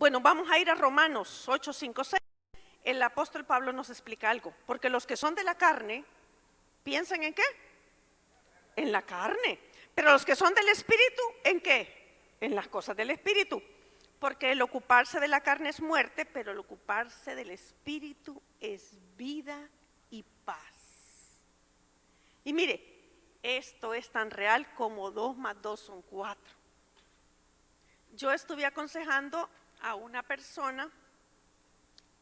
Bueno, vamos a ir a Romanos 8, 5, 6. El apóstol Pablo nos explica algo, porque los que son de la carne, ¿piensan en qué? En la carne. Pero los que son del Espíritu, ¿en qué? En las cosas del Espíritu. Porque el ocuparse de la carne es muerte, pero el ocuparse del Espíritu es vida y paz. Y mire, esto es tan real como 2 más 2 son 4. Yo estuve aconsejando a una persona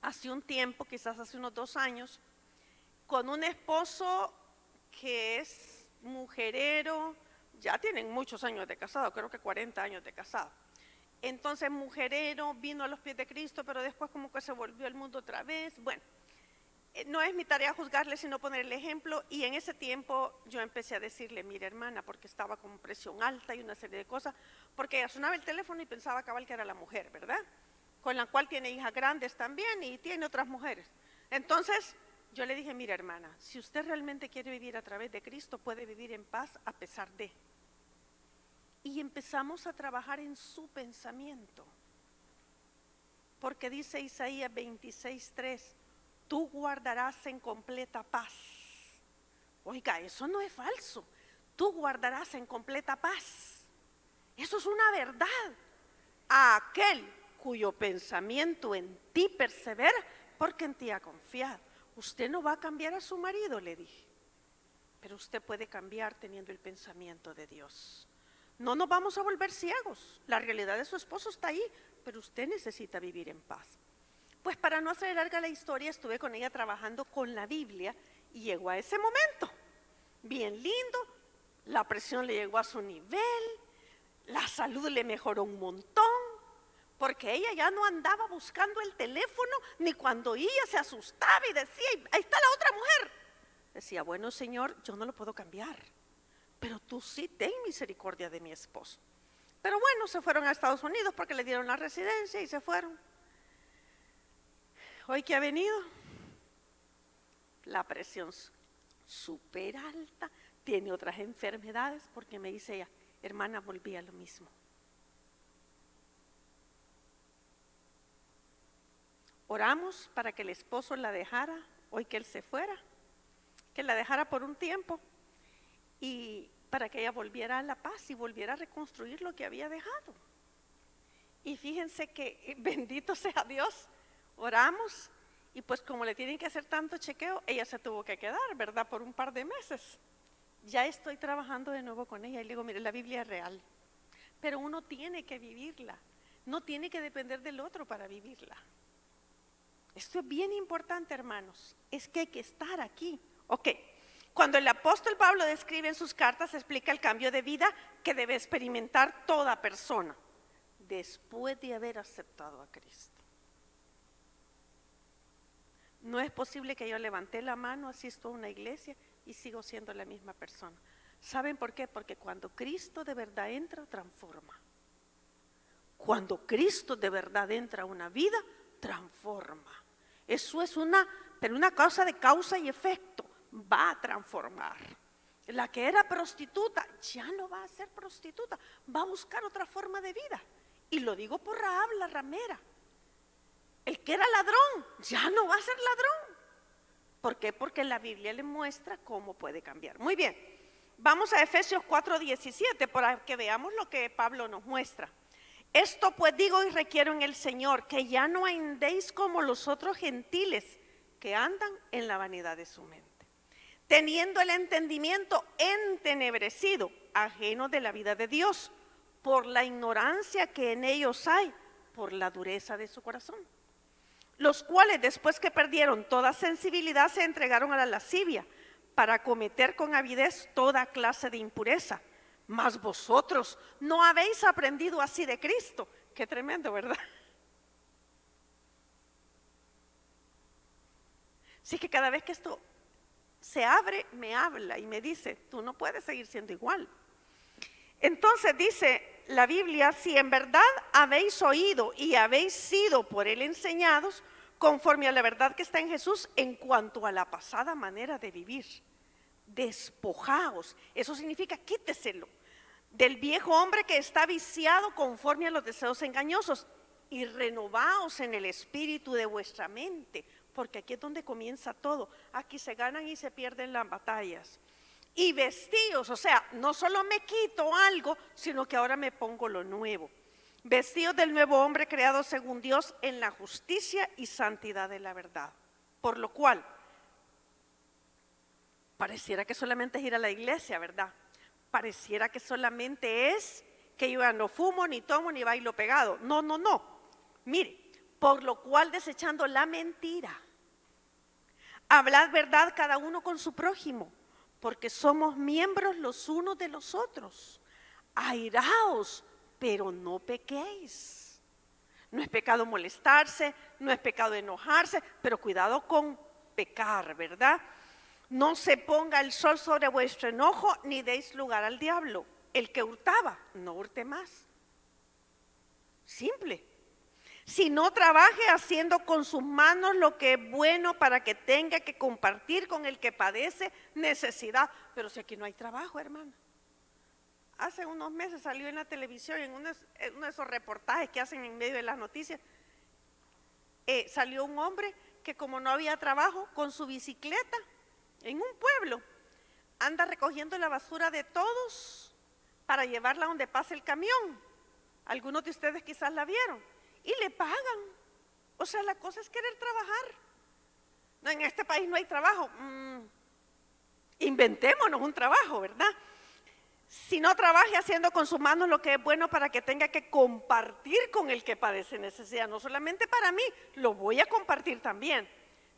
hace un tiempo, quizás hace unos 2 años, con un esposo que es mujerero, ya tienen muchos años de casado, creo que 40 años de casado. Entonces mujerero, vino a los pies de Cristo, pero después como que se volvió al mundo otra vez. Bueno, no es mi tarea juzgarle, sino poner el ejemplo. Y en ese tiempo yo empecé a decirle, mira hermana, porque estaba con presión alta y una serie de cosas, porque ella sonaba el teléfono y pensaba cabal que era la mujer, ¿verdad? Con la cual tiene hijas grandes también y tiene otras mujeres. Entonces yo le dije, mira hermana, si usted realmente quiere vivir a través de Cristo, puede vivir en paz a pesar de. Y empezamos a trabajar en su pensamiento. Porque dice Isaías 26:3, tú guardarás en completa paz. Oiga, eso no es falso. Tú guardarás en completa paz. Eso es una verdad. A aquel cuyo pensamiento en ti persevera, porque en ti ha confiado. Usted no va a cambiar a su marido, le dije, pero usted puede cambiar teniendo el pensamiento de Dios. No nos vamos a volver ciegos. La realidad de su esposo está ahí, pero usted necesita vivir en paz. Pues para no hacer larga la historia, estuve con ella trabajando con la Biblia y llegó a ese momento. Bien lindo, la presión le llegó a su nivel, la salud le mejoró un montón, porque ella ya no andaba buscando el teléfono, ni cuando ella se asustaba y decía, ahí está la otra mujer. Decía, bueno Señor, yo no lo puedo cambiar, pero tú sí ten misericordia de mi esposo. Pero bueno, se fueron a Estados Unidos porque le dieron la residencia y se fueron. Hoy que ha venido, la presión súper alta, tiene otras enfermedades, porque me dice ella, hermana, volví a lo mismo. Oramos para que el esposo la dejara, hoy que él se fuera, que la dejara por un tiempo, y para que ella volviera a la paz y volviera a reconstruir lo que había dejado. Y fíjense que, bendito sea Dios, oramos, y pues como le tienen que hacer tanto chequeo, ella se tuvo que quedar, ¿verdad? Por un par de meses. Ya estoy trabajando de nuevo con ella y le digo, mire, la Biblia es real, pero uno tiene que vivirla, no tiene que depender del otro para vivirla. Esto es bien importante, hermanos, es que hay que estar aquí. Ok, cuando el apóstol Pablo describe en sus cartas, explica el cambio de vida que debe experimentar toda persona después de haber aceptado a Cristo. No es posible que yo levanté la mano, asisto a una iglesia y sigo siendo la misma persona. ¿Saben por qué? Porque cuando Cristo de verdad entra, transforma. Cuando Cristo de verdad entra a una vida, transforma. Eso es una causa de causa y efecto. Va a transformar. La que era prostituta ya no va a ser prostituta, va a buscar otra forma de vida. Y lo digo por Rahab, la ramera. El que era ladrón ya no va a ser ladrón. ¿Por qué? Porque la Biblia le muestra cómo puede cambiar. Muy bien, vamos a Efesios 4:17 para que veamos lo que Pablo nos muestra. Esto pues digo y requiero en el Señor, que ya no andéis como los otros gentiles que andan en la vanidad de su mente, teniendo el entendimiento entenebrecido, ajeno de la vida de Dios, por la ignorancia que en ellos hay, por la dureza de su corazón, los cuales después que perdieron toda sensibilidad se entregaron a la lascivia para cometer con avidez toda clase de impureza. Mas vosotros no habéis aprendido así de Cristo. Qué tremendo, ¿verdad? Así que cada vez que esto se abre, me habla y me dice, tú no puedes seguir siendo igual. Entonces dice la Biblia, si en verdad habéis oído y habéis sido por él enseñados, conforme a la verdad que está en Jesús, en cuanto a la pasada manera de vivir, despojaos, eso significa quíteselo, del viejo hombre que está viciado conforme a los deseos engañosos, y renovaos en el espíritu de vuestra mente, porque aquí es donde comienza todo. Aquí se ganan y se pierden las batallas. Y vestíos, o sea, no solo me quito algo, sino que ahora me pongo lo nuevo. Vestíos del nuevo hombre creado según Dios en la justicia y santidad de la verdad. Por lo cual, pareciera que solamente es ir a la iglesia, ¿verdad? Pareciera que solamente es que yo ya no fumo, ni tomo, ni bailo pegado. No, no, no. Mire, por lo cual desechando la mentira, hablad verdad cada uno con su prójimo, porque somos miembros los unos de los otros. Airaos, pero no pequéis. No es pecado molestarse, no es pecado enojarse, pero cuidado con pecar, ¿verdad? No se ponga el sol sobre vuestro enojo, ni deis lugar al diablo. El que hurtaba, no hurte más. Simple. Si no trabaje haciendo con sus manos lo que es bueno para que tenga que compartir con el que padece necesidad. Pero si aquí no hay trabajo, hermano. Hace unos meses salió en la televisión, en uno de esos reportajes que hacen en medio de las noticias, salió un hombre que como no había trabajo, con su bicicleta, en un pueblo, anda recogiendo la basura de todos para llevarla donde pase el camión. Algunos de ustedes quizás la vieron. Y le pagan. O sea, la cosa es querer trabajar. No, en este país no hay trabajo. Inventémonos un trabajo, ¿verdad? Si no trabaje haciendo con sus manos lo que es bueno para que tenga que compartir con el que padece necesidad. No solamente para mí, lo voy a compartir también.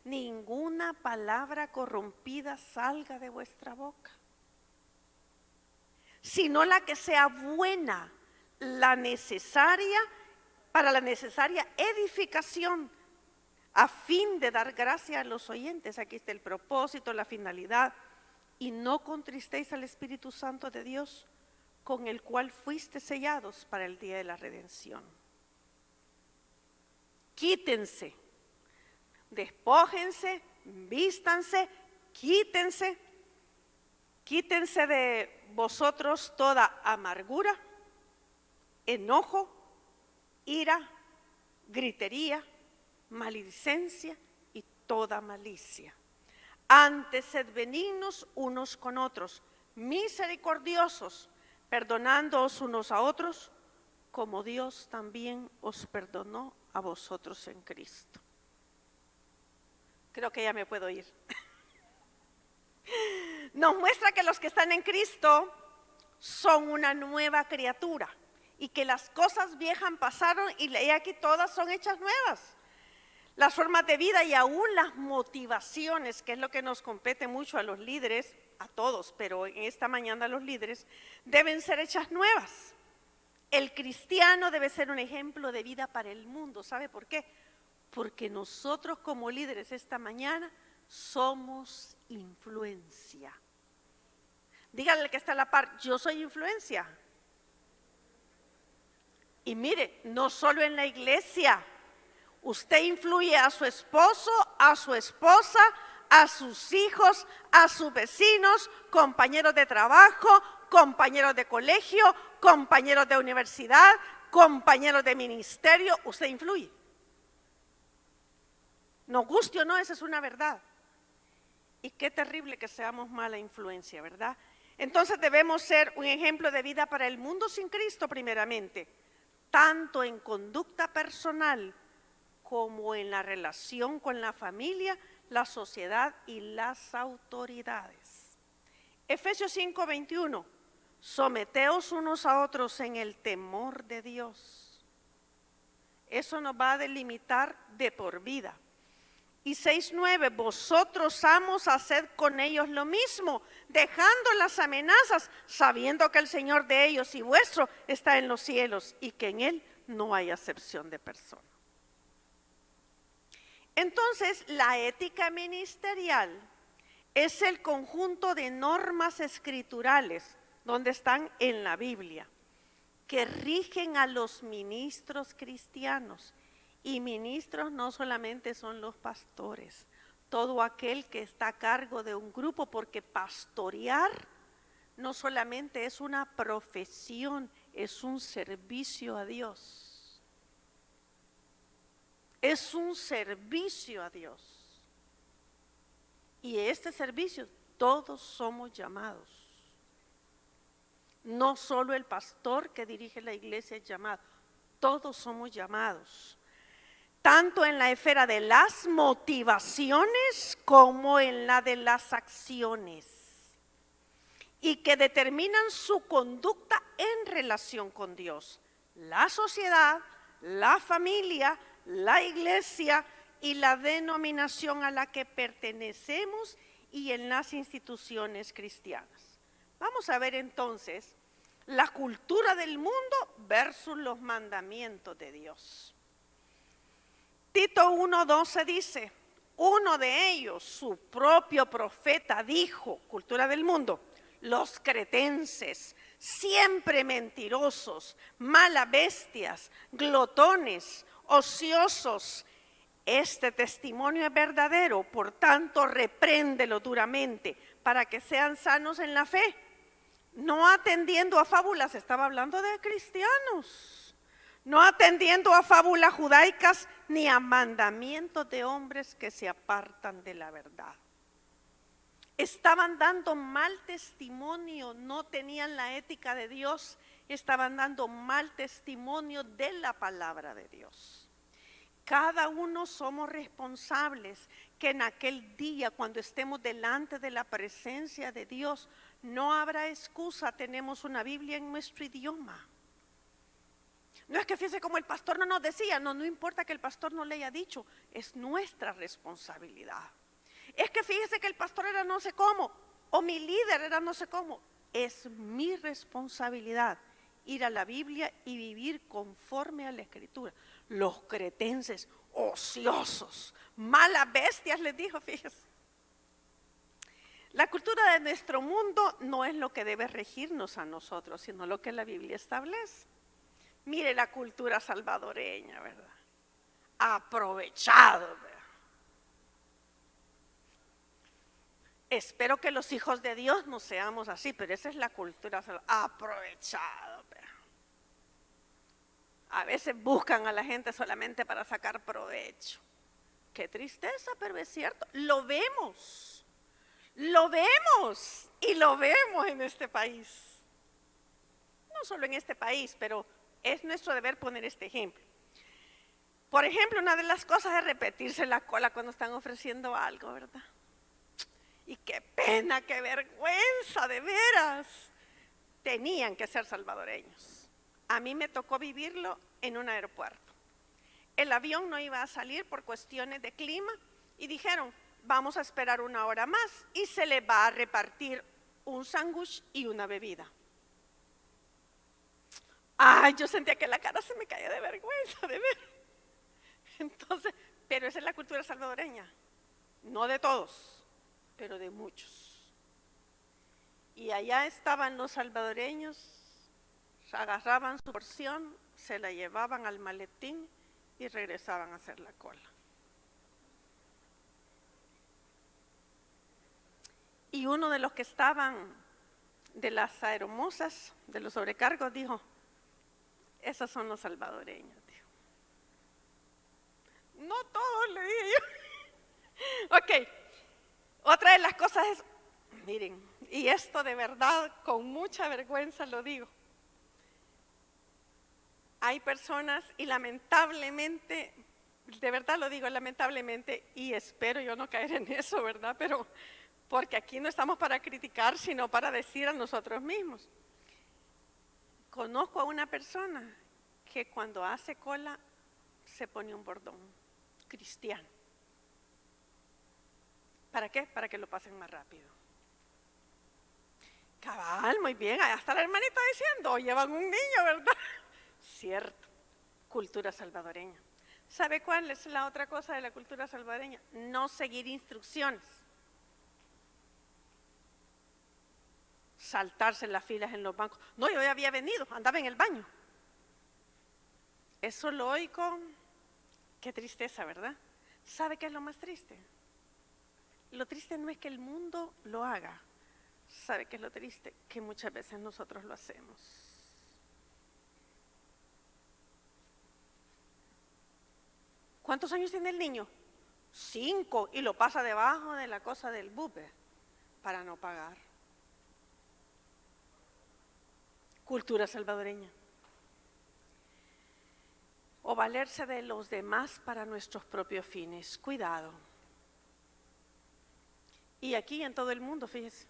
Ninguna palabra corrompida salga de vuestra boca, sino la que sea buena, la necesaria, para la necesaria edificación, a fin de dar gracia a los oyentes. Aquí está el propósito, la finalidad. Y no contristéis al Espíritu Santo de Dios, con el cual fuiste sellados para el día de la redención. Quítense, despójense, vístanse, quítense de vosotros toda amargura, enojo, ira, gritería, maledicencia y toda malicia. Antes sed benignos unos con otros, misericordiosos, perdonándoos unos a otros, como Dios también os perdonó a vosotros en Cristo. Creo que ya me puedo ir. Nos muestra que los que están en Cristo son una nueva criatura y que las cosas viejas pasaron y aquí todas son hechas nuevas. Las formas de vida y aún las motivaciones, que es lo que nos compete mucho a los líderes, a todos, pero en esta mañana a los líderes, deben ser hechas nuevas. El cristiano debe ser un ejemplo de vida para el mundo. ¿Sabe por qué? Porque nosotros como líderes esta mañana somos influencia. Dígale al que está a la par, yo soy influencia. Y mire, no solo en la iglesia. Usted influye a su esposo, a su esposa, a sus hijos, a sus vecinos, compañeros de trabajo, compañeros de colegio, compañeros de universidad, compañeros de ministerio. Usted influye. Nos guste o no, esa es una verdad. Y qué terrible que seamos mala influencia, ¿verdad? Entonces debemos ser un ejemplo de vida para el mundo sin Cristo primeramente, tanto en conducta personal como en la relación con la familia, la sociedad y las autoridades. Efesios 5:21, someteos unos a otros en el temor de Dios. Eso nos va a delimitar de por vida. Y 6:9, vosotros amos, haced con ellos lo mismo, dejando las amenazas, sabiendo que el Señor de ellos y vuestro está en los cielos y que en Él no hay acepción de persona. Entonces, la ética ministerial es el conjunto de normas escriturales, donde están en la Biblia, que rigen a los ministros cristianos. Y ministros no solamente son los pastores, todo aquel que está a cargo de un grupo, porque pastorear no solamente es una profesión, es un servicio a Dios. es un servicio a Dios. Y este servicio todos somos llamados. No solo el pastor que dirige la iglesia es llamado, todos somos llamados. Tanto en la esfera de las motivaciones como en la de las acciones. Y que determinan su conducta en relación con Dios. La sociedad, la familia, la iglesia y la denominación a la que pertenecemos y en las instituciones cristianas. Vamos a ver entonces la cultura del mundo versus los mandamientos de Dios. Tito 1:12 dice, uno de ellos, su propio profeta, dijo, cultura del mundo, los cretenses, siempre mentirosos, malabestias, glotones, ociosos. Este testimonio es verdadero, por tanto, repréndelo duramente para que sean sanos en la fe. No atendiendo a fábulas, estaba hablando de cristianos, no atendiendo a fábulas judaicas ni a mandamientos de hombres que se apartan de la verdad. Estaban dando mal testimonio, no tenían la ética de Dios, estaban dando mal testimonio de la palabra de Dios. Cada uno somos responsables que en aquel día, cuando estemos delante de la presencia de Dios, no habrá excusa, tenemos una Biblia en nuestro idioma. No es que fíjese como el pastor no nos decía, no importa que el pastor no le haya dicho, es nuestra responsabilidad. Es que fíjese que el pastor era no sé cómo, o mi líder era no sé cómo. Es mi responsabilidad ir a la Biblia y vivir conforme a la Escritura. Los cretenses, ociosos, malas bestias, les dijo, fíjese. La cultura de nuestro mundo no es lo que debe regirnos a nosotros, sino lo que la Biblia establece. Mire la cultura salvadoreña, ¿verdad? Aprovechado, ¿verdad? Espero que los hijos de Dios no seamos así, pero esa es la cultura aprovechado. A veces buscan a la gente solamente para sacar provecho. Qué tristeza, pero es cierto. Lo vemos y lo vemos en este país. No solo en este país, pero es nuestro deber poner este ejemplo. Por ejemplo, una de las cosas es repetirse la cola cuando están ofreciendo algo, ¿verdad? Y qué pena, qué vergüenza, de veras. Tenían que ser salvadoreños. A mí me tocó vivirlo en un aeropuerto. El avión no iba a salir por cuestiones de clima y dijeron, vamos a esperar 1 hora más y se le va a repartir un sándwich y una bebida. Ay, yo sentía que la cara se me caía de vergüenza, de ver. Entonces, pero esa es la cultura salvadoreña. No de todos, pero de muchos. Y allá estaban los salvadoreños, agarraban su porción, se la llevaban al maletín y regresaban a hacer la cola. Y uno de los que estaban de las aeromosas, de los sobrecargos, dijo, esos son los salvadoreños, dijo. No todos, le dije yo. Ok, otra de las cosas es, miren, y esto de verdad con mucha vergüenza lo digo. Hay personas y lamentablemente, de verdad lo digo lamentablemente, y espero yo no caer en eso, ¿verdad? Pero porque aquí no estamos para criticar, sino para decir a nosotros mismos. Conozco a una persona que cuando hace cola se pone un bordón cristiano. ¿Para qué? Para que lo pasen más rápido. Cabal, muy bien, hasta la hermanita diciendo, llevan un niño, ¿verdad? Cierto, cultura salvadoreña. ¿Sabe cuál es la otra cosa de la cultura salvadoreña? No seguir instrucciones. Saltarse las filas en los bancos. No, yo ya había venido, andaba en el baño. Eso lo oigo, qué tristeza, ¿verdad? ¿Sabe qué es lo más triste? Lo triste no es que el mundo lo haga. ¿Sabe qué es lo triste? Que muchas veces nosotros lo hacemos. ¿Cuántos años tiene el niño? 5, y lo pasa debajo de la cosa del bupe para no pagar. Cultura salvadoreña. O valerse de los demás para nuestros propios fines. Cuidado. Y aquí en todo el mundo, fíjese.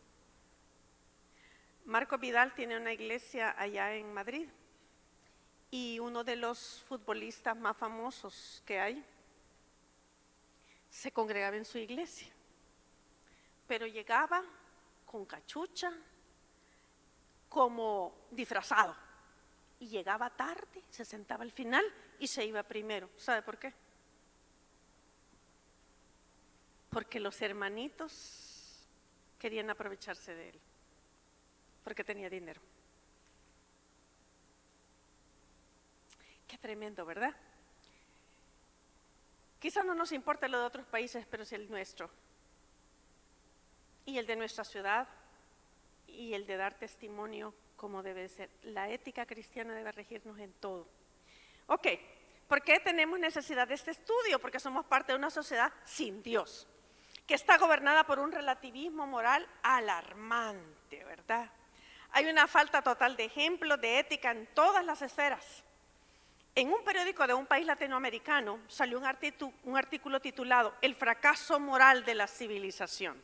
Marco Vidal tiene una iglesia allá en Madrid y uno de los futbolistas más famosos que hay se congregaba en su iglesia, pero llegaba con cachucha, como disfrazado, y llegaba tarde, se sentaba al final y se iba primero. ¿Sabe por qué? Porque los hermanitos querían aprovecharse de él, porque tenía dinero. Qué tremendo, ¿verdad? Quizás no nos importa lo de otros países, pero es el nuestro. Y el de nuestra ciudad, y el de dar testimonio como debe ser. La ética cristiana debe regirnos en todo. Ok, ¿por qué tenemos necesidad de este estudio? Porque somos parte de una sociedad sin Dios, que está gobernada por un relativismo moral alarmante, ¿verdad? Hay una falta total de ejemplos de ética en todas las esferas. En un periódico de un país latinoamericano salió un artículo titulado "El fracaso moral de la civilización",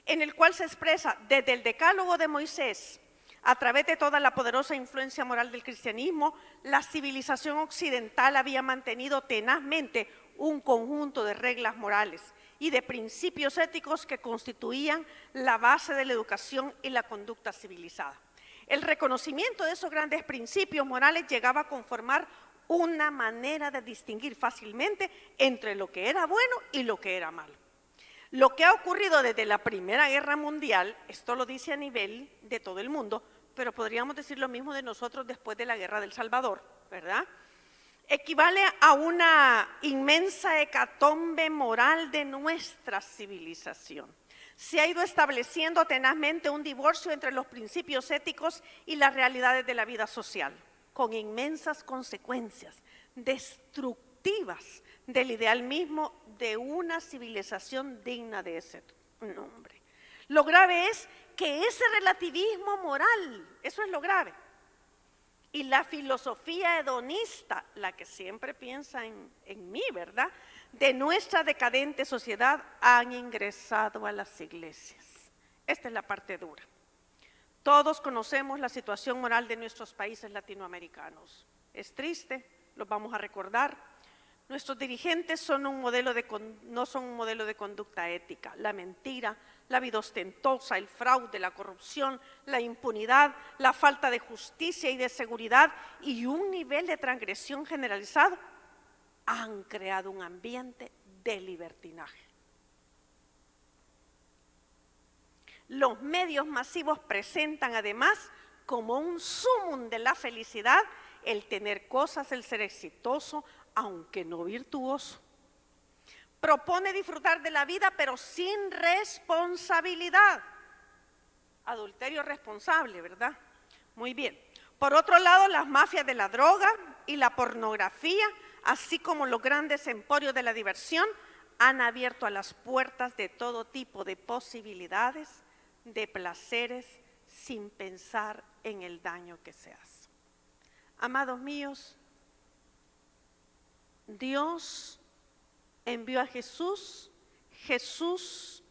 en el cual se expresa desde el Decálogo de Moisés, a través de toda la poderosa influencia moral del cristianismo, la civilización occidental había mantenido tenazmente un conjunto de reglas morales y de principios éticos que constituían la base de la educación y la conducta civilizada. El reconocimiento de esos grandes principios morales llegaba a conformar una manera de distinguir fácilmente entre lo que era bueno y lo que era malo. Lo que ha ocurrido desde la Primera Guerra Mundial, esto lo dice a nivel de todo el mundo, pero podríamos decir lo mismo de nosotros después de la Guerra del Salvador, ¿verdad? Equivale a una inmensa hecatombe moral de nuestra civilización. Se ha ido estableciendo tenazmente un divorcio entre los principios éticos y las realidades de la vida social, con inmensas consecuencias destructivas del ideal mismo de una civilización digna de ese nombre. Lo grave es que ese relativismo moral, eso es lo grave, y la filosofía hedonista, la que siempre piensa en mí, ¿verdad?, de nuestra decadente sociedad, han ingresado a las iglesias. Esta es la parte dura. Todos conocemos la situación moral de nuestros países latinoamericanos. Es triste, lo vamos a recordar. Nuestros dirigentes no son un modelo de conducta ética. La mentira, la vida ostentosa, el fraude, la corrupción, la impunidad, la falta de justicia y de seguridad y un nivel de transgresión generalizado han creado un ambiente de libertinaje. Los medios masivos presentan además como un sumum de la felicidad el tener cosas, el ser exitoso, aunque no virtuoso. Propone disfrutar de la vida, pero sin responsabilidad. Adulterio responsable, ¿verdad? Muy bien. Por otro lado, las mafias de la droga y la pornografía, así como los grandes emporios de la diversión, han abierto a las puertas de todo tipo de posibilidades, de placeres, sin pensar en el daño que se hace. Amados míos, Dios envió a Jesús. Jesús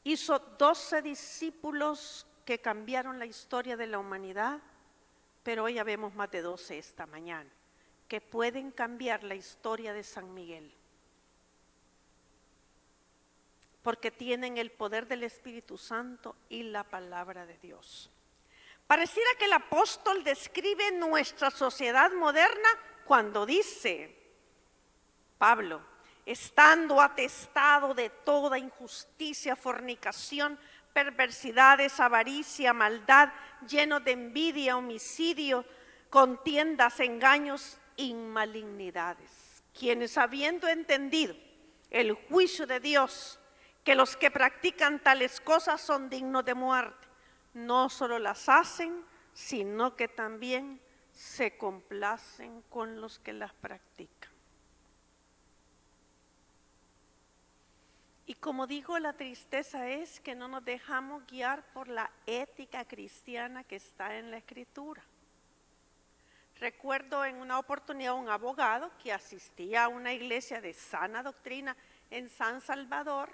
hizo 12 discípulos que cambiaron la historia de la humanidad, pero hoy ya vemos más de 12 esta mañana, que pueden cambiar la historia de San Miguel, porque tienen el poder del Espíritu Santo y la palabra de Dios. Pareciera que el apóstol describe nuestra sociedad moderna cuando dice, Pablo, estando atestado de toda injusticia, fornicación, perversidades, avaricia, maldad, lleno de envidia, homicidio, contiendas, engaños y malignidades, quienes habiendo entendido el juicio de Dios, que los que practican tales cosas son dignos de muerte, no solo las hacen, sino que también se complacen con los que las practican. Como digo, la tristeza es que no nos dejamos guiar por la ética cristiana que está en la Escritura. Recuerdo en una oportunidad un abogado que asistía a una iglesia de sana doctrina en San Salvador.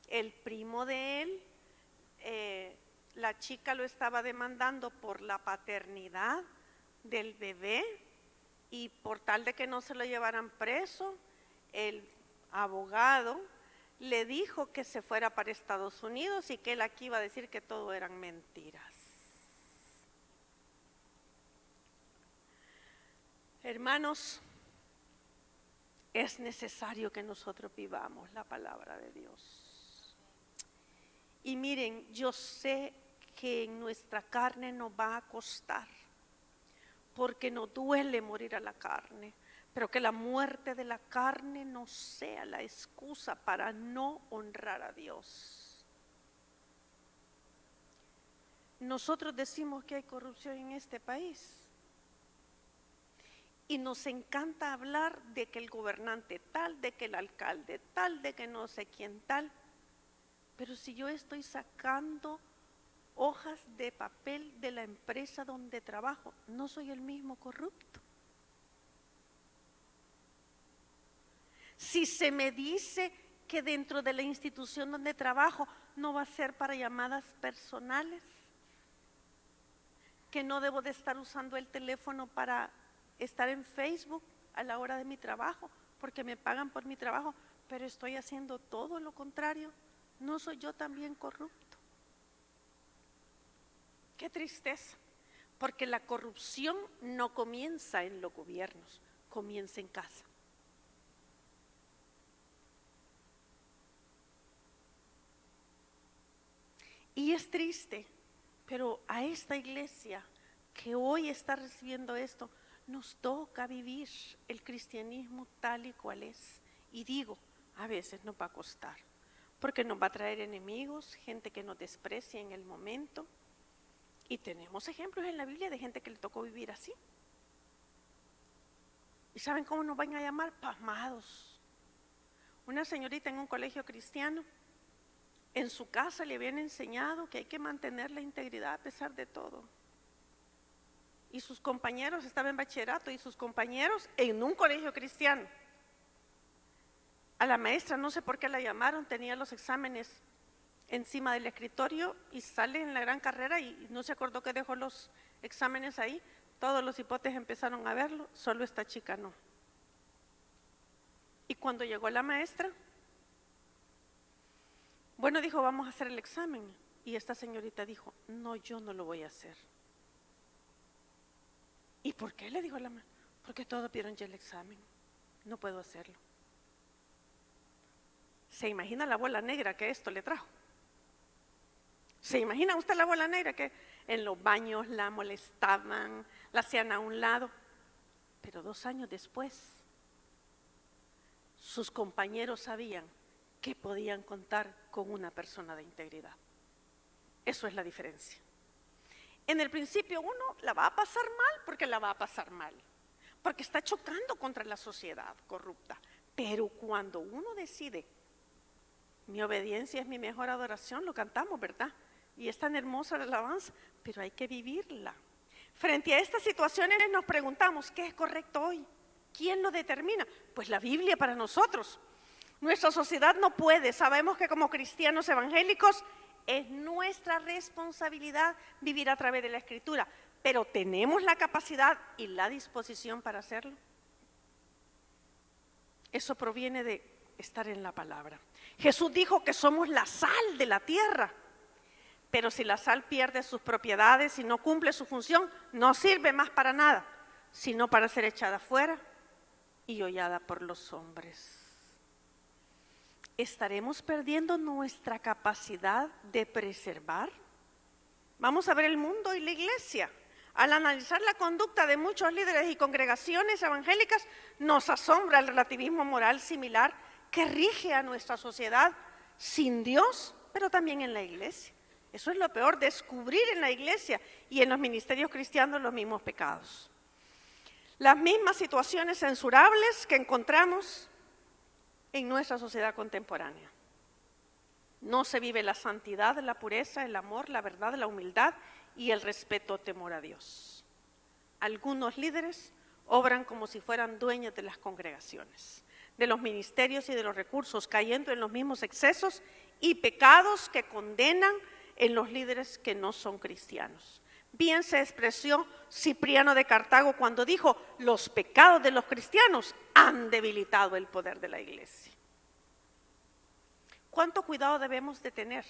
El primo de él, la chica lo estaba demandando por la paternidad del bebé y por tal de que no se lo llevaran preso, el abogado le dijo que se fuera para Estados Unidos y que él aquí iba a decir que todo eran mentiras. Hermanos, es necesario que nosotros vivamos la palabra de Dios. Y miren, yo sé que en nuestra carne nos va a costar, porque nos duele morir a la carne, pero que la muerte de la carne no sea la excusa para no honrar a Dios. Nosotros decimos que hay corrupción en este país y nos encanta hablar de que el gobernante tal, de que el alcalde tal, de que no sé quién tal, pero si yo estoy sacando hojas de papel de la empresa donde trabajo, no soy el mismo corrupto. Si se me dice que dentro de la institución donde trabajo no va a ser para llamadas personales, que no debo de estar usando el teléfono para estar en Facebook a la hora de mi trabajo, porque me pagan por mi trabajo, pero estoy haciendo todo lo contrario, ¿no soy yo también corrupto? Qué tristeza, porque la corrupción no comienza en los gobiernos, comienza en casa. Y es triste, pero a esta iglesia que hoy está recibiendo esto, nos toca vivir el cristianismo tal y cual es. Y digo, a veces nos va a costar, porque nos va a traer enemigos, gente que nos desprecia en el momento. Y tenemos ejemplos en la Biblia de gente que le tocó vivir así. ¿Y saben cómo nos van a llamar? Pasmados. Una señorita en un colegio cristiano, en su casa le habían enseñado que hay que mantener la integridad a pesar de todo. Y sus compañeros estaban en bachillerato y sus compañeros en un colegio cristiano. A la maestra, no sé por qué la llamaron, tenía los exámenes encima del escritorio y sale en la gran carrera y no se acordó que dejó los exámenes ahí. Todos los hipotes empezaron a verlo, solo esta chica no. Y cuando llegó la maestra, bueno, dijo, vamos a hacer el examen. Y esta señorita dijo, no, yo no lo voy a hacer. ¿Y por qué? Le dijo la maestra. Porque todos vieron ya el examen, no puedo hacerlo. ¿Se imagina la bola negra que esto le trajo? ¿Se imagina usted la bola negra que en los baños la molestaban, la hacían a un lado? Pero 2 años después, sus compañeros sabían que podían contar con una persona de integridad. Eso es la diferencia. En el principio uno la va a pasar mal porque la va a pasar mal, porque está chocando contra la sociedad corrupta. Pero cuando uno decide, mi obediencia es mi mejor adoración, lo cantamos, ¿verdad? Y es tan hermosa la alabanza, pero hay que vivirla. Frente a estas situaciones nos preguntamos, ¿qué es correcto hoy? ¿Quién lo determina? Pues la Biblia para nosotros. Nuestra sociedad no puede, sabemos que como cristianos evangélicos es nuestra responsabilidad vivir a través de la Escritura, pero ¿tenemos la capacidad y la disposición para hacerlo? Eso proviene de estar en la palabra. Jesús dijo que somos la sal de la tierra, pero si la sal pierde sus propiedades y no cumple su función, no sirve más para nada, sino para ser echada fuera y hollada por los hombres. ¿Estaremos perdiendo nuestra capacidad de preservar? Vamos a ver el mundo y la iglesia. Al analizar la conducta de muchos líderes y congregaciones evangélicas, nos asombra el relativismo moral similar que rige a nuestra sociedad sin Dios, pero también en la iglesia. Eso es lo peor, descubrir en la iglesia y en los ministerios cristianos los mismos pecados. Las mismas situaciones censurables que encontramos en nuestra sociedad contemporánea. No se vive la santidad, la pureza, el amor, la verdad, la humildad y el respeto o temor a Dios. Algunos líderes obran como si fueran dueños de las congregaciones, de los ministerios y de los recursos, cayendo en los mismos excesos y pecados que condenan en los líderes que no son cristianos. Bien se expresó Cipriano de Cartago cuando dijo: los pecados de los cristianos han debilitado el poder de la iglesia. ¿Cuánto cuidado debemos de tener?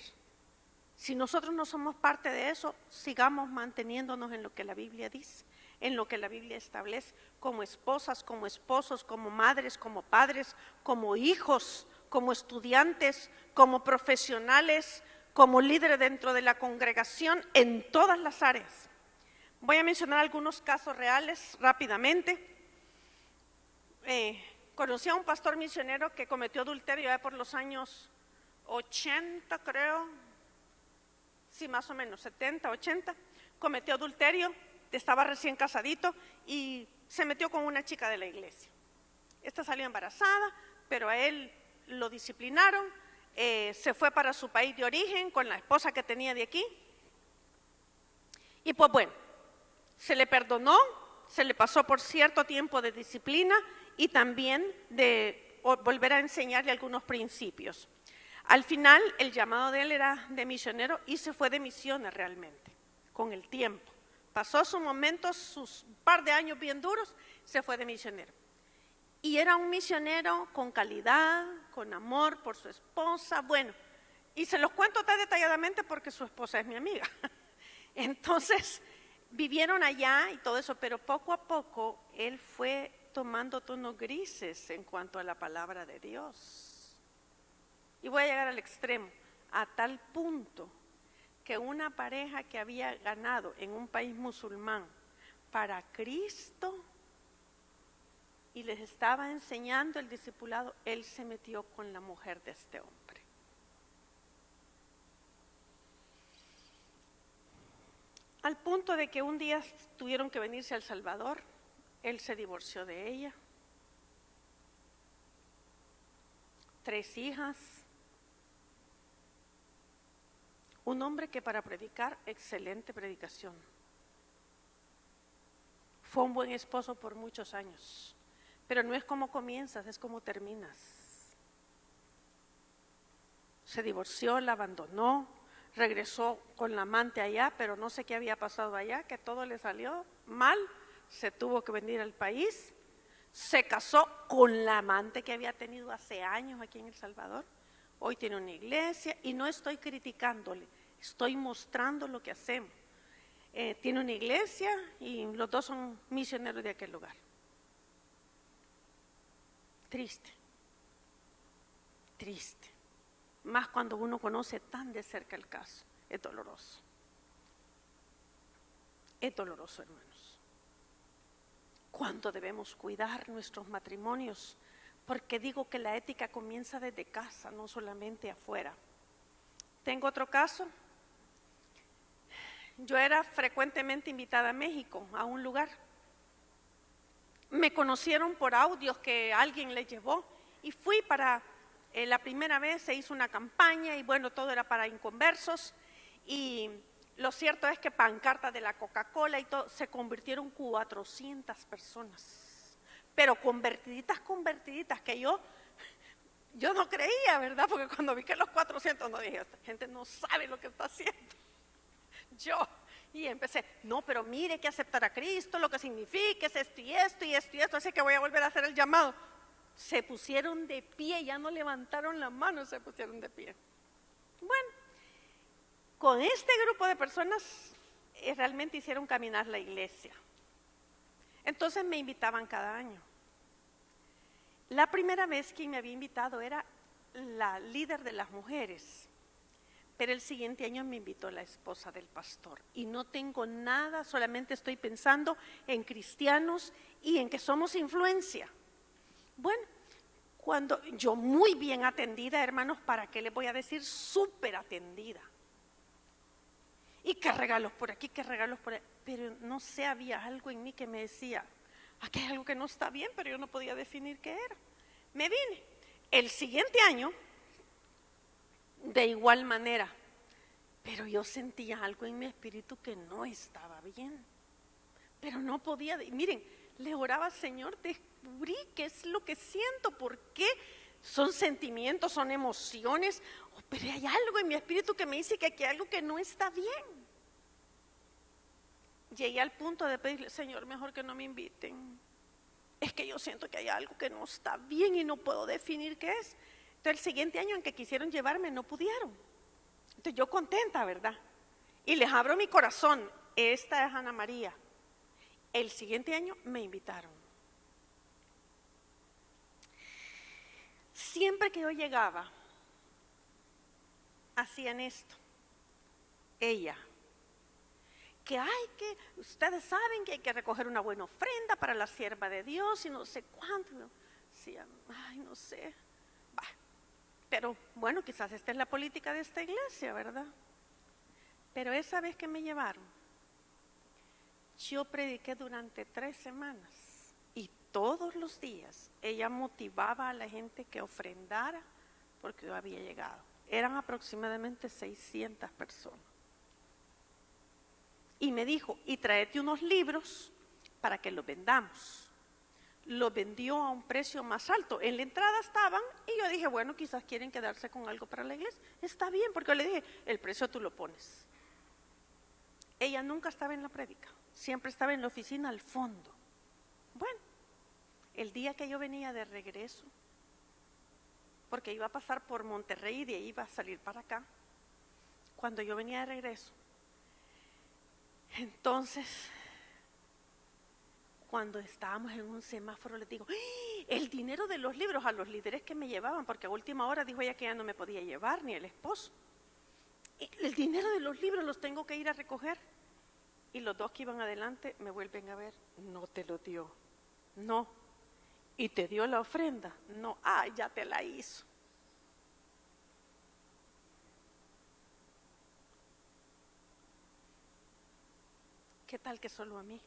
Si nosotros no somos parte de eso, sigamos manteniéndonos en lo que la Biblia dice, en lo que la Biblia establece, como esposas, como esposos, como madres, como padres, como hijos, como estudiantes, como profesionales, como líderes dentro de la congregación, en todas las áreas. Voy a mencionar algunos casos reales rápidamente. Conocí a un pastor misionero que cometió adulterio ya por los años 80, creo, sí, más o menos, 70, 80, cometió adulterio, estaba recién casadito y se metió con una chica de la iglesia. Esta salió embarazada, pero a él lo disciplinaron, se fue para su país de origen con la esposa que tenía de aquí. Y pues bueno, se le perdonó, se le pasó por cierto tiempo de disciplina y también de volver a enseñarle algunos principios. Al final, el llamado de él era de misionero y se fue de misiones realmente, con el tiempo. Pasó sus momentos, sus par de años bien duros, se fue de misionero. Y era un misionero con calidad, con amor por su esposa, bueno, y se los cuento tan detalladamente porque su esposa es mi amiga. Entonces, vivieron allá y todo eso, pero poco a poco él fue tomando tonos grises en cuanto a la palabra de Dios. Y voy a llegar al extremo, a tal punto que una pareja que había ganado en un país musulmán para Cristo y les estaba enseñando el discipulado, él se metió con la mujer de este hombre. Al punto de que un día tuvieron que venirse a El Salvador, él se divorció de ella, 3 hijas, un hombre que para predicar, excelente predicación. Fue un buen esposo por muchos años, pero no es como comienzas, es como terminas. Se divorció, la abandonó, regresó con la amante allá, pero no sé qué había pasado allá, que todo le salió mal, se tuvo que venir al país, se casó con la amante que había tenido hace años aquí en El Salvador. Hoy tiene una iglesia y no estoy criticándole, estoy mostrando lo que hacemos. Tiene una iglesia y los dos son misioneros de aquel lugar. Triste, triste. Más cuando uno conoce tan de cerca el caso, es doloroso. Es doloroso, hermanos. ¿Cuánto debemos cuidar nuestros matrimonios? Porque digo que la ética comienza desde casa, no solamente afuera. Tengo otro caso. Yo era frecuentemente invitada a México, a un lugar. Me conocieron por audios que alguien les llevó y fui para, la primera vez se hizo una campaña y bueno, todo era para inconversos y lo cierto es que pancartas de la Coca-Cola y todo, se convirtieron 400 personas. Pero convertiditas, que yo no creía, ¿verdad? Porque cuando vi que los 400, no dije, esta gente no sabe lo que está haciendo. Y empecé, no, pero mire que aceptar a Cristo, lo que significa es esto y esto y esto y esto, así que voy a volver a hacer el llamado. Se pusieron de pie, ya no levantaron la mano, se pusieron de pie. Bueno, con este grupo de personas realmente hicieron caminar la iglesia. Entonces me invitaban cada año. La primera vez que me había invitado era la líder de las mujeres, pero el siguiente año me invitó la esposa del pastor. Y no tengo nada, solamente estoy pensando en cristianos y en que somos influencia. Bueno, cuando yo muy bien atendida, hermanos, ¿para qué les voy a decir? Súper atendida. Y qué regalos por aquí, qué regalos por ahí. Pero no sé, había algo en mí que me decía, aquí hay algo que no está bien, pero yo no podía definir qué era. Me vine. El siguiente año, de igual manera. Pero yo sentía algo en mi espíritu que no estaba bien. Pero no podía, miren, le oraba, Señor, descubrí qué es lo que siento, por qué. Son sentimientos, son emociones, pero hay algo en mi espíritu que me dice que aquí hay algo que no está bien. Llegué al punto de pedirle, Señor, mejor que no me inviten. Es que yo siento que hay algo que no está bien y no puedo definir qué es. Entonces el siguiente año en que quisieron llevarme no pudieron. Entonces yo contenta, ¿verdad? Y les abro mi corazón. Esta es Ana María. El siguiente año me invitaron. Siempre que yo llegaba, hacían esto. Ella, que ustedes saben que hay que recoger una buena ofrenda para la sierva de Dios y no sé cuánto. Decían, ay, no sé. Bah, pero bueno, quizás esta es la política de esta iglesia, ¿verdad? Pero esa vez que me llevaron, yo prediqué durante 3 semanas y todos los días ella motivaba a la gente que ofrendara porque yo había llegado. Eran aproximadamente 600 personas. Y me dijo, y tráete unos libros para que los vendamos. Los vendió a un precio más alto. En la entrada estaban y yo dije, bueno, quizás quieren quedarse con algo para la iglesia. Está bien, porque yo le dije, el precio tú lo pones. Ella nunca estaba en la prédica, siempre estaba en la oficina al fondo. Bueno, el día que yo venía de regreso, porque iba a pasar por Monterrey y de ahí iba a salir para acá, cuando yo venía de regreso, entonces, cuando estábamos en un semáforo, les digo, el dinero de los libros a los líderes que me llevaban, porque a última hora dijo ella que ya no me podía llevar, ni el esposo. El dinero de los libros los tengo que ir a recoger. Y los 2 que iban adelante me vuelven a ver, no te lo dio, no. ¿Y te dio la ofrenda? No, ya te la hizo. ¿Qué tal que solo a mí?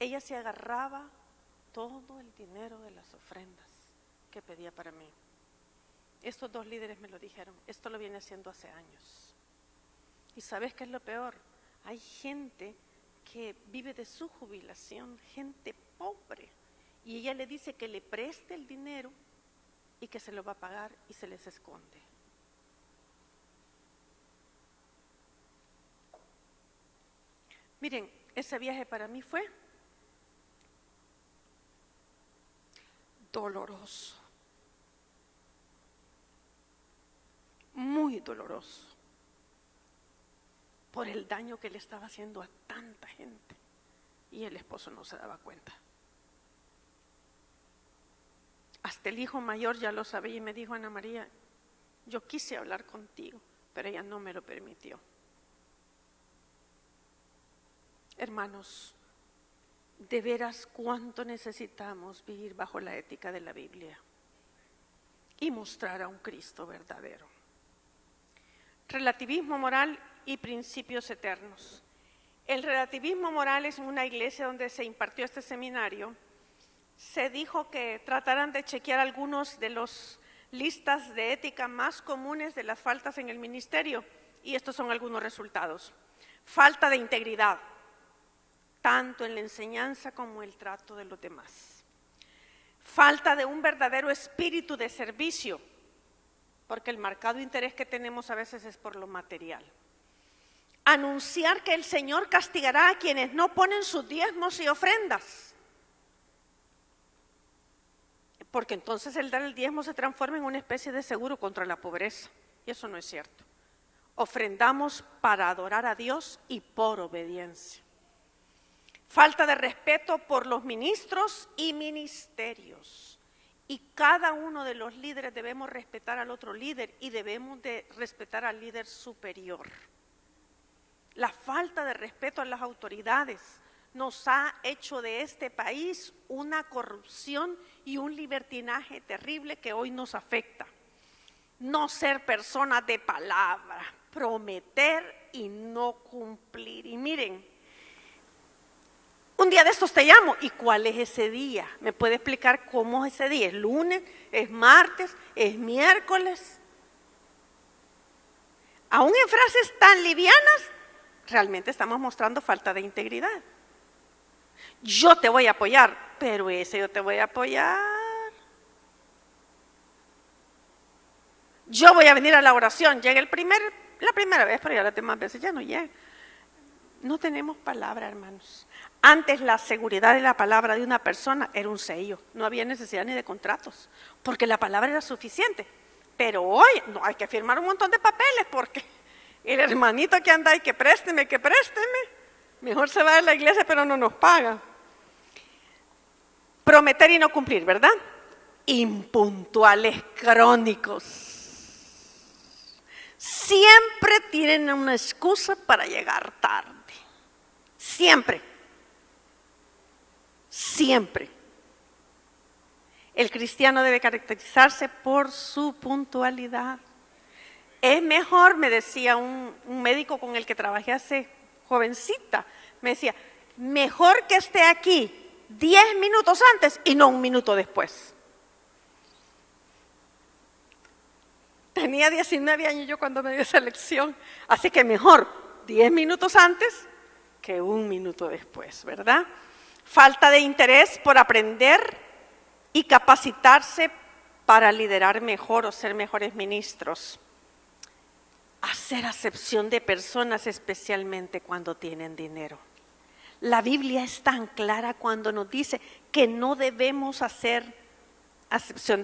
Ella se agarraba todo el dinero de las ofrendas que pedía para mí. Estos 2 líderes me lo dijeron, esto lo viene haciendo hace años. ¿Y sabes qué es lo peor? Hay gente que vive de su jubilación, gente pobre, y ella le dice que le preste el dinero y que se lo va a pagar y se les esconde. Miren, ese viaje para mí fue doloroso, muy doloroso, por el daño que le estaba haciendo a tanta gente, y el esposo no se daba cuenta. Hasta el hijo mayor ya lo sabía y me dijo, Ana María, yo quise hablar contigo, pero ella no me lo permitió. Hermanos, de veras cuánto necesitamos vivir bajo la ética de la Biblia y mostrar a un Cristo verdadero. Relativismo moral y principios eternos. El relativismo moral es una iglesia donde se impartió este seminario. Se dijo que trataran de chequear algunos de los listas de ética más comunes de las faltas en el ministerio, y estos son algunos resultados. Falta de integridad, tanto en la enseñanza como el trato de los demás. Falta de un verdadero espíritu de servicio, porque el marcado interés que tenemos a veces es por lo material. Anunciar que el Señor castigará a quienes no ponen sus diezmos y ofrendas, porque entonces el dar el diezmo se transforma en una especie de seguro contra la pobreza, y eso no es cierto. Ofrendamos para adorar a Dios y por obediencia. Falta de respeto por los ministros y ministerios. Y cada uno de los líderes debemos respetar al otro líder y debemos de respetar al líder superior. La falta de respeto a las autoridades nos ha hecho de este país una corrupción y un libertinaje terrible que hoy nos afecta. No ser personas de palabra, prometer y no cumplir. Y miren, Un día de estos te llamo. ¿Y cuál es ese día? ¿Me puede explicar cómo es ese día? ¿Es lunes? ¿Es martes? ¿Es miércoles? Aún en frases tan livianas, realmente estamos mostrando falta de integridad. Yo te voy a apoyar, pero ese yo te voy a apoyar. Yo voy a venir a la oración. Llega la primera vez, pero ya las demás veces ya no llega. No tenemos palabra, hermanos. Antes la seguridad de la palabra de una persona era un sello. No había necesidad ni de contratos, porque la palabra era suficiente. Pero hoy no hay que firmar un montón de papeles, porque el hermanito que anda ahí, que présteme, mejor se va a la iglesia, pero no nos paga. Prometer y no cumplir, ¿verdad? Impuntuales crónicos. Siempre tienen una excusa para llegar tarde. Siempre. Siempre. El cristiano debe caracterizarse por su puntualidad. Es mejor, me decía un médico con el que trabajé hace jovencita, me decía, mejor que esté aquí 10 minutos antes y no un minuto después. Tenía 19 años yo cuando me dio esa lección, así que mejor 10 minutos antes que un minuto después, ¿verdad? Falta de interés por aprender y capacitarse para liderar mejor o ser mejores ministros. Hacer acepción de personas, especialmente cuando tienen dinero. La Biblia es tan clara cuando nos dice que no debemos hacer excepción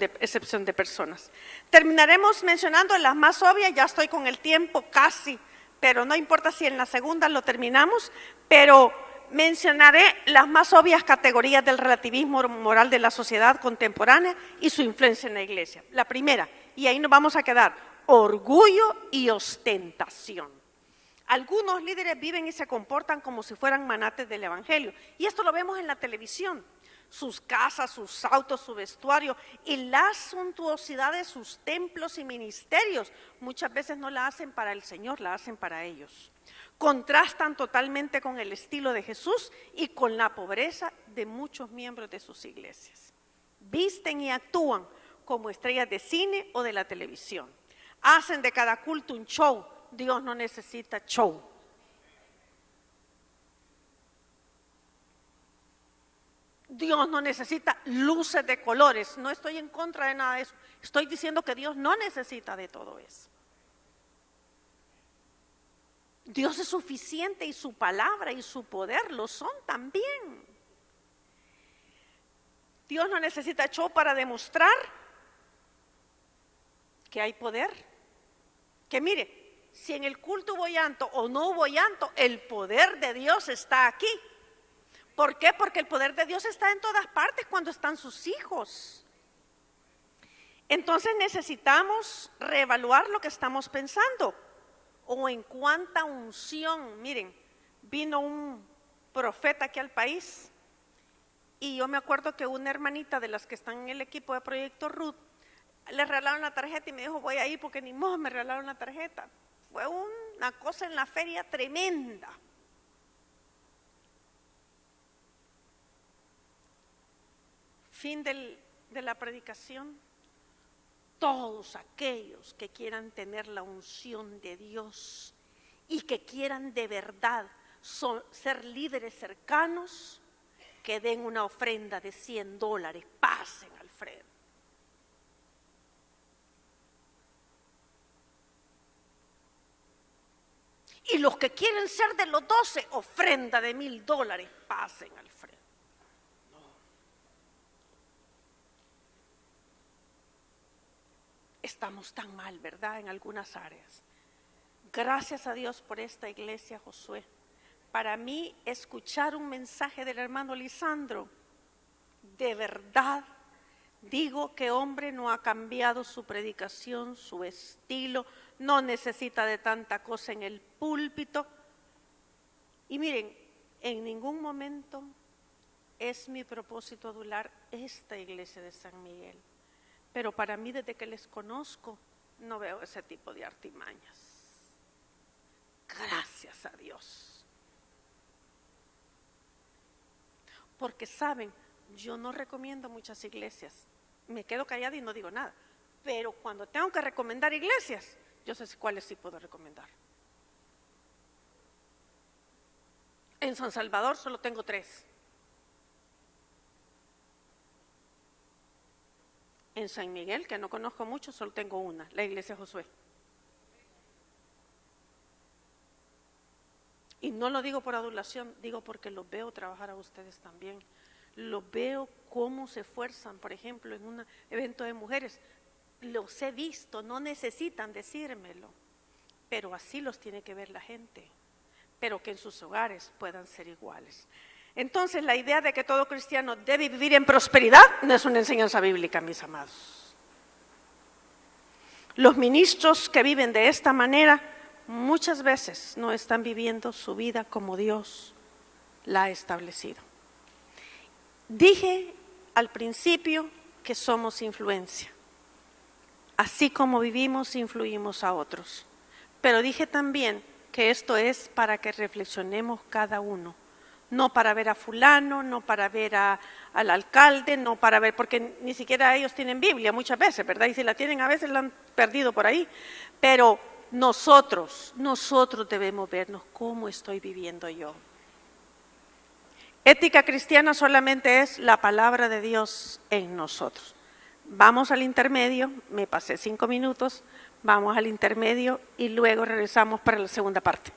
de personas. Terminaremos mencionando las más obvias, ya estoy con el tiempo casi, pero no importa si en la segunda lo terminamos, pero mencionaré las más obvias categorías del relativismo moral de la sociedad contemporánea y su influencia en la iglesia. La primera, y ahí nos vamos a quedar, orgullo y ostentación. Algunos líderes viven y se comportan como si fueran manates del evangelio, y esto lo vemos en la televisión. Sus casas, sus autos, su vestuario y la suntuosidad de sus templos y ministerios muchas veces no la hacen para el Señor, la hacen para ellos. Contrastan totalmente con el estilo de Jesús y con la pobreza de muchos miembros de sus iglesias. Visten y actúan como estrellas de cine o de la televisión. Hacen de cada culto un show. Dios no necesita show. Dios no necesita luces de colores. No estoy en contra de nada de eso. Estoy diciendo que Dios no necesita de todo eso. Dios es suficiente y su palabra y su poder lo son también. Dios no necesita show para demostrar que hay poder. Que mire, si en el culto hubo llanto o no hubo llanto, el poder de Dios está aquí. ¿Por qué? Porque el poder de Dios está en todas partes cuando están sus hijos. Entonces necesitamos reevaluar lo que estamos pensando. O en cuánta unción. Miren, vino un profeta aquí al país y yo me acuerdo que una hermanita de las que están en el equipo de Proyecto Ruth le regalaron la tarjeta y me dijo, voy a ir porque ni modo me regalaron la tarjeta. Fue una cosa en la feria tremenda. Fin de la predicación. Todos aquellos que quieran tener la unción de Dios y que quieran de verdad ser líderes cercanos, que den una ofrenda de $100, pasen al frente. Y los que quieren ser de los 12, ofrenda de $1,000, pasen al frente. Estamos tan mal, ¿verdad? En algunas áreas. Gracias a Dios por esta iglesia, Josué. Para mí, escuchar un mensaje del hermano Lisandro, de verdad, digo que hombre no ha cambiado su predicación, su estilo, no necesita de tanta cosa en el púlpito. Y miren, en ningún momento es mi propósito adular esta iglesia de San Miguel. Pero para mí, desde que les conozco, no veo ese tipo de artimañas. Gracias a Dios. porque saben, yo no recomiendo muchas iglesias, me quedo callada y no digo nada, pero cuando tengo que recomendar iglesias, yo sé cuáles sí puedo recomendar. En San Salvador solo tengo 3. En San Miguel, que no conozco mucho, solo tengo una, la iglesia Josué. Y no lo digo por adulación, digo porque los veo trabajar a ustedes también. Los veo cómo se esfuerzan, por ejemplo, en un evento de mujeres. Los he visto, no necesitan decírmelo, pero así los tiene que ver la gente, pero que en sus hogares puedan ser iguales. Entonces, la idea de que todo cristiano debe vivir en prosperidad no es una enseñanza bíblica, mis amados. Los ministros que viven de esta manera muchas veces no están viviendo su vida como Dios la ha establecido. Dije al principio que somos influencia. Así como vivimos, influimos a otros. Pero dije también que esto es para que reflexionemos cada uno. No para ver a fulano, no para ver al alcalde, no para ver, porque ni siquiera ellos tienen Biblia muchas veces, ¿verdad? Y si la tienen a veces la han perdido por ahí. Pero nosotros debemos vernos cómo estoy viviendo yo. Ética cristiana solamente es la palabra de Dios en nosotros. Vamos al intermedio, me pasé 5 minutos, vamos al intermedio y luego regresamos para la segunda parte.